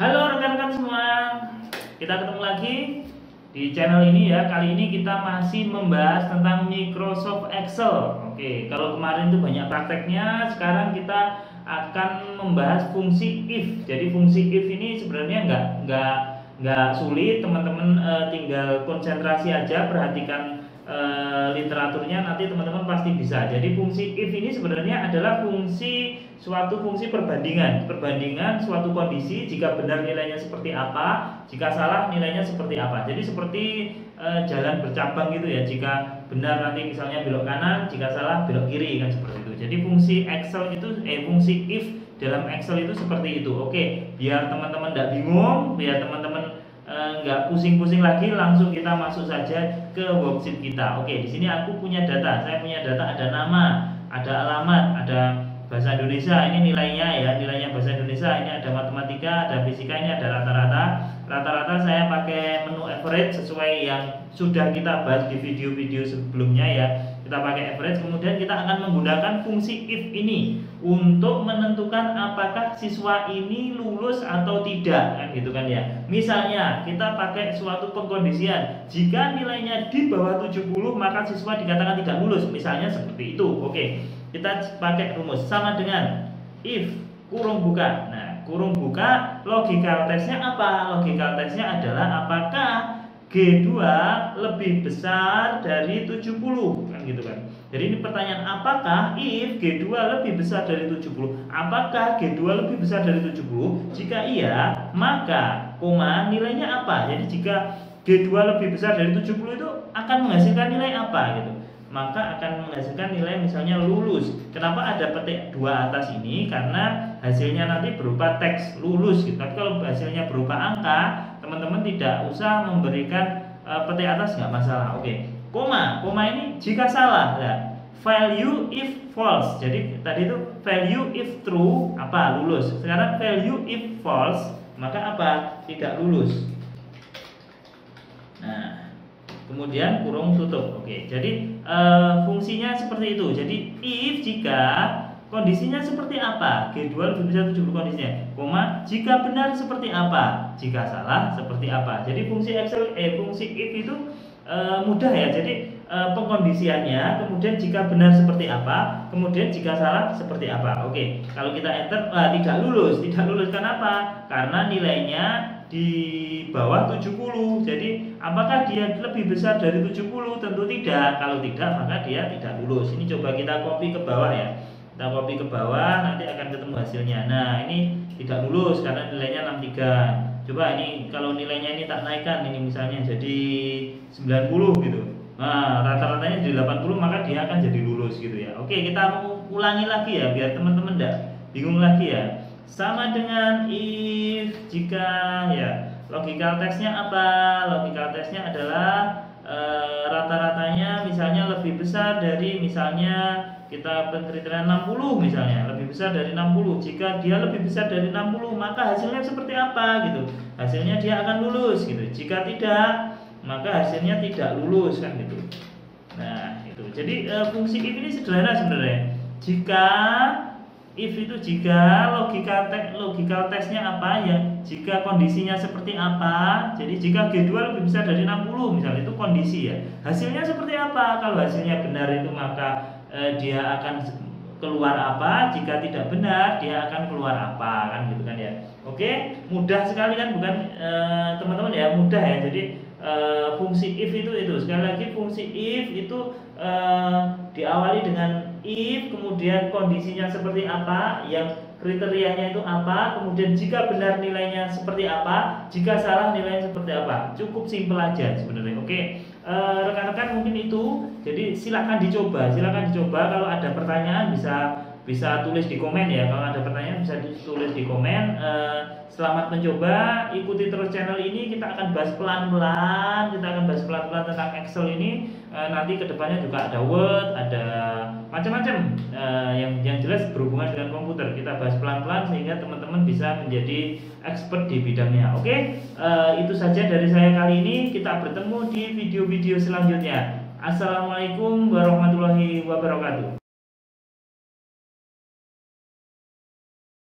Halo rekan-rekan semua, kita ketemu lagi di channel ini ya. Kali ini kita masih membahas tentang Microsoft Excel. Oke, kalau kemarin itu banyak prakteknya, sekarang kita akan membahas fungsi if. Jadi fungsi if ini sebenarnya nggak sulit, teman-teman tinggal konsentrasi aja, perhatikan literaturnya, nanti teman-teman pasti bisa. Jadi fungsi if ini sebenarnya adalah suatu fungsi perbandingan suatu kondisi. Jika benar nilainya seperti apa, jika salah nilainya seperti apa. Jadi seperti jalan bercabang gitu ya. Jika benar nanti misalnya belok kanan, jika salah belok kiri, kan seperti itu. Jadi fungsi fungsi if dalam Excel itu seperti itu. Oke, biar teman-teman tidak bingung, biar teman-teman nggak pusing-pusing lagi, langsung kita masuk saja ke worksheet kita. Oke, di sini aku punya data. Saya punya data, ada nama, ada alamat, ada bahasa Indonesia, ini nilainya ya, nilainya bahasa Indonesia, ini ada matematika, ada fisika, ini ada rata-rata. Rata-rata saya pakai menu average sesuai yang sudah kita bahas di video-video sebelumnya ya. Kita pakai average, kemudian kita akan menggunakan fungsi if ini untuk menentukan apakah siswa ini lulus atau tidak, kan gitu kan ya. Misalnya kita pakai suatu pengkondisian, jika nilainya di bawah 70 maka siswa dikatakan tidak lulus, misalnya seperti itu. Oke, kita pakai rumus sama dengan if kurung buka. Nah, kurung buka, logical testnya apa? Logical testnya adalah apakah G2 lebih besar dari 70, kan gitu kan. Jadi ini pertanyaan, apakah if G2 lebih besar dari 70? Apakah G2 lebih besar dari 70? Jika iya, maka koma nilainya apa? Jadi jika G2 lebih besar dari 70 itu akan menghasilkan nilai apa gitu. Maka akan menghasilkan nilai misalnya lulus. Kenapa ada petik dua atas ini? Karena hasilnya nanti berupa teks lulus gitu. Tapi kalau hasilnya berupa angka, teman-teman tidak usah memberikan petik atas, nggak masalah. Oke, koma ini jika salah ya, value if false. Jadi tadi itu value if true apa? Lulus. Sekarang value if false, maka apa? Tidak lulus. Nah, kemudian kurung tutup. Oke, jadi fungsinya seperti itu. Jadi if jika kondisinya seperti apa, G2 lebih besar 70 kondisinya, koma jika benar seperti apa, jika salah seperti apa. Jadi fungsi fungsi if itu mudah ya. Jadi pengkondisiannya, kemudian jika benar seperti apa, kemudian jika salah seperti apa. Oke, kalau kita enter tidak lulus. Kenapa? Karena nilainya di bawah 70. Jadi apakah dia lebih besar dari 70? Tentu tidak. Kalau tidak, maka dia tidak lulus. Ini coba kita copy ke bawah ya. Kita copy ke bawah, nanti akan ketemu hasilnya. Nah, ini tidak lulus karena nilainya 63. Coba ini kalau nilainya ini tak naikkan, ini misalnya jadi 90 gitu. Nah, rata-ratanya jadi 80, maka dia akan jadi lulus gitu ya. Oke, kita mau ulangi lagi ya biar teman-teman enggak bingung lagi ya. Sama dengan if jika ya, logical testnya apa? Logical testnya adalah rata-ratanya misalnya lebih besar dari, misalnya kita kriteria 60, misalnya lebih besar dari 60. Jika dia lebih besar dari 60, maka hasilnya seperti apa gitu. Hasilnya dia akan lulus gitu. Jika tidak, maka hasilnya tidak lulus, kan gitu. Nah, itu. Jadi fungsi if ini sederhana sebenarnya. If itu jika logical testnya apa ya, jika kondisinya seperti apa. Jadi jika G2 lebih besar dari 60 misalnya, itu kondisi ya. Hasilnya seperti apa? Kalau hasilnya benar itu maka dia akan keluar apa, jika tidak benar dia akan keluar apa, kan gitu kan ya. Oke, mudah sekali kan, bukan teman-teman ya, mudah ya. Jadi fungsi if itu sekali lagi, fungsi if itu diawali dengan if, kemudian kondisinya seperti apa, yang kriterianya itu apa, kemudian jika benar nilainya seperti apa, jika salah nilainya seperti apa. Cukup simpel aja sebenarnya. Oke, rekan-rekan mungkin itu. Jadi silakan dicoba. Kalau ada pertanyaan bisa tulis di komen ya. Kalau ada pertanyaan bisa ditulis di komen. Selamat mencoba, ikuti terus channel ini. Kita akan bahas pelan-pelan tentang Excel ini. Nanti kedepannya juga ada Word, ada macam-macam yang jelas berhubungan dengan komputer. Kita bahas pelan-pelan sehingga teman-teman bisa menjadi expert di bidangnya. Oke, itu saja dari saya kali ini. Kita bertemu di video-video selanjutnya. Assalamualaikum warahmatullahi wabarakatuh.